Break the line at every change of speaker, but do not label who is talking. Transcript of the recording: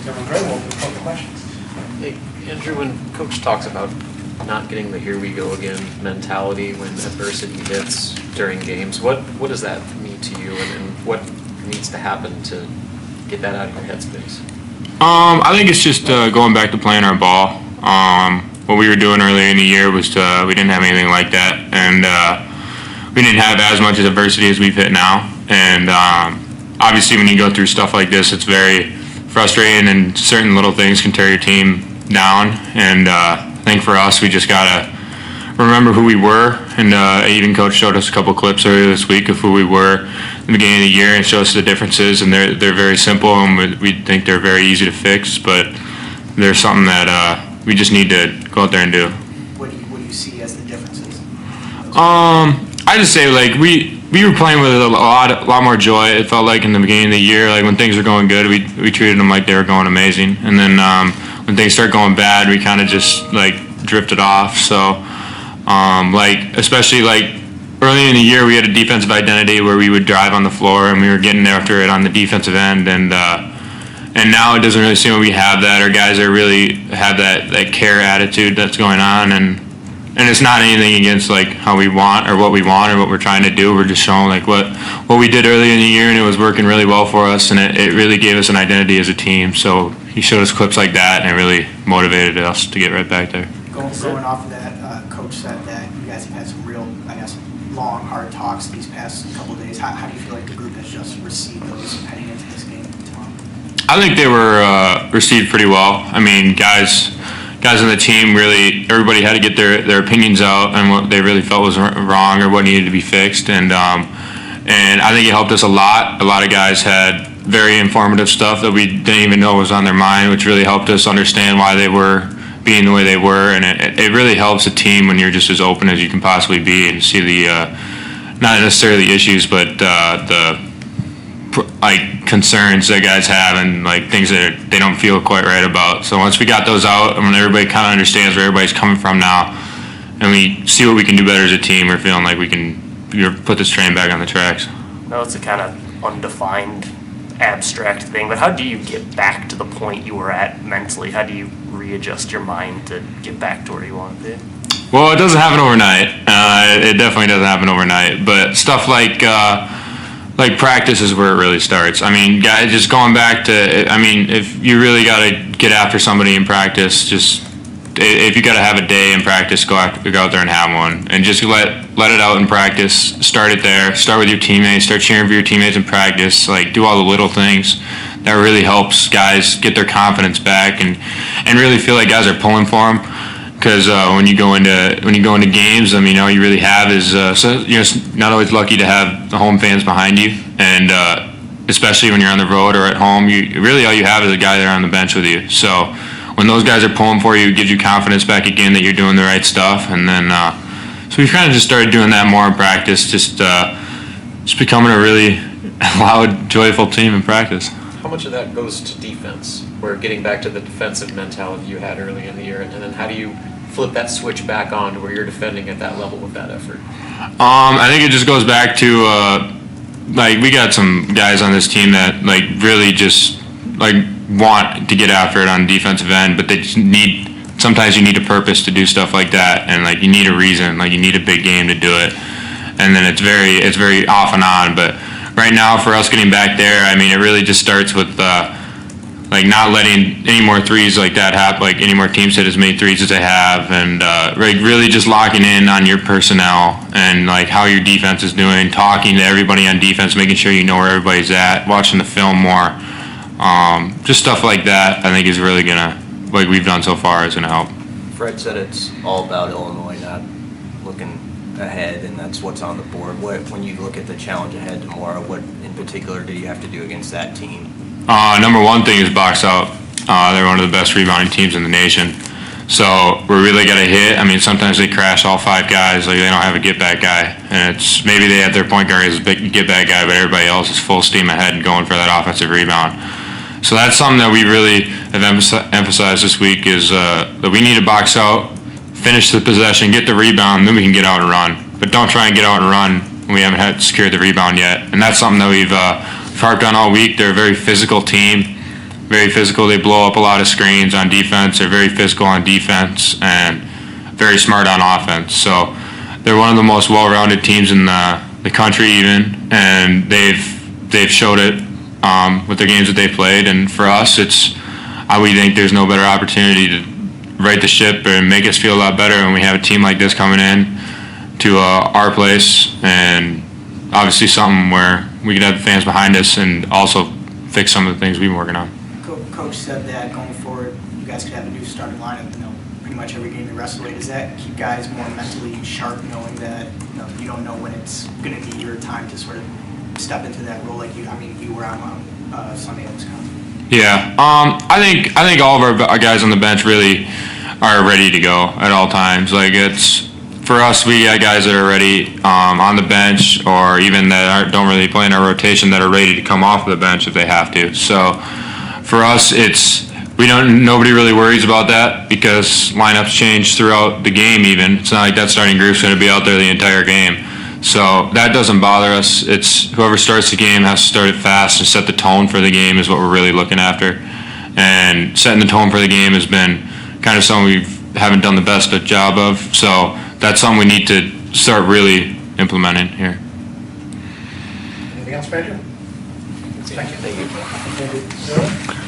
Doing great. We'll open questions.
Hey, Andrew, when Coach talks about not getting the here we go again mentality when adversity hits during games, what does that mean to you, and what needs to happen to get that out of your headspace?
I think it's just going back to playing our ball. What we were doing earlier in the year was we didn't have anything like that, and we didn't have as much adversity as we've hit now. And obviously, when you go through stuff like this, it's very frustrating, and certain little things can tear your team down. And I think for us, we just gotta remember who we were. And even Coach showed us a couple clips earlier this week of who we were in the beginning of the year, and showed us the differences. And they're very simple, and we think they're very easy to fix. But there's something that we just need to go out there and do.
What do you see as the differences?
I just say, like, we were playing with a lot more joy. It felt like in the beginning of the year, like when things were going good, we treated them like they were going amazing. And then when things start going bad, we kind of just like drifted off. So like, especially like early in the year, we had a defensive identity where we would drive on the floor and we were getting after it on the defensive end. And now it doesn't really seem like we have that. Our guys are really have that care attitude that's going on, and it's not anything against like how we want or what we're trying to do. We're just showing like what we did early in the year, and it was working really well for us, and it really gave us an identity as a team. So he showed us clips like that, and it really motivated us to get right back there.
Going off of that, Coach said that you guys have had some real, I guess, long, hard talks these past couple of days. How do you feel like the group has just received those heading into this game tomorrow?
I think they were received pretty well. I mean, guys on the team, really, everybody had to get their opinions out on what they really felt was wrong or what needed to be fixed. And I think it helped us a lot. A lot of guys had very informative stuff that we didn't even know was on their mind, which really helped us understand why they were being the way they were. And it really helps a team when you're just as open as you can possibly be and see the, not necessarily the issues, but the like concerns that guys have and like things that they don't feel quite right about. So once we got those out, and when everybody kind of understands where everybody's coming from now, and we see what we can do better as a team, we're feeling like we can put this train back on the tracks.
No, it's a kind of undefined, abstract thing, but how do you get back to the point you were at mentally? How do you readjust your mind to get back to where you want to be?
Well, it doesn't happen overnight. It definitely doesn't happen overnight, but stuff like practice is where it really starts. I mean, guys, just going back to, I mean, if you really got to get after somebody in practice, just if you got to have a day in practice, go out there and have one, and just let it out in practice. Start it there. Start with your teammates. Start cheering for your teammates in practice. Like, do all the little things. That really helps guys get their confidence back and really feel like guys are pulling for them. Because when you go into games, I mean, all you really have is so you're not always lucky to have the home fans behind you, and especially when you're on the road or at home, you really all you have is a guy there on the bench with you. So when those guys are pulling for you, it gives you confidence back again that you're doing the right stuff. And then so we kind of just started doing that more in practice, just becoming a really loud, joyful team in practice.
How much of that goes to defense? We're getting back to the defensive mentality you had early in the year, and then how do you flip that switch back on to where you're defending at that level with that effort?
I think it just goes back to like we got some guys on this team that like really just like want to get after it on the defensive end, but they just sometimes you need a purpose to do stuff like that, and like you need a reason, like you need a big game to do it, and then it's very off and on. But right now for us getting back there, I mean, it really just starts with like not letting any more threes like that happen, like any more teams hit as many threes as they have, and like really just locking in on your personnel and like how your defense is doing, talking to everybody on defense, making sure you know where everybody's at, watching the film more, just stuff like that. I think is really gonna, like we've done so far, is gonna help.
Fred said it's all about Illinois, not looking ahead, and that's what's on the board. When you look at the challenge ahead tomorrow, what in particular do you have to do against that team?
Number one thing is box out. They're one of the best rebounding teams in the nation. So we're really got to hit. I mean, sometimes they crash all five guys. Like they don't have a get-back guy. And it's maybe they have their point guard as a big get-back guy, but everybody else is full steam ahead and going for that offensive rebound. So that's something that we really have emphasized this week is that we need to box out, finish the possession, get the rebound, then we can get out and run. But don't try and get out and run when we haven't secured the rebound yet. And that's something that we've harped on all week. They're a very physical team, very physical. They blow up a lot of screens on defense. They're very physical on defense and very smart on offense. So they're one of the most well-rounded teams in the country even, and they've showed it with the games that they've played. And for us, we think there's no better opportunity to right the ship and make us feel a lot better when we have a team like this coming in to our place, and obviously something where we can have the fans behind us and also fix some of the things we've been working on.
Coach said that going forward, you guys could have a new starting lineup, pretty much every game the rest of the way. Does that keep guys more mentally sharp, knowing that you don't know when it's going to be your time to sort of step into that role? Like you were on Sunday at Wisconsin.
Yeah, I think all of our guys on the bench really are ready to go at all times. Like for us, we got guys that are ready on the bench, or even that don't really play in our rotation, that are ready to come off of the bench if they have to. So for us, nobody really worries about that because lineups change throughout the game. Even it's not like that starting group's going to be out there the entire game. So that doesn't bother us. It's whoever starts the game has to start it fast and set the tone for the game is what we're really looking after. And setting the tone for the game has been kind of something we haven't done the best job of. So that's something we need to start really implementing here.
Anything else, Andrew?
Thank you.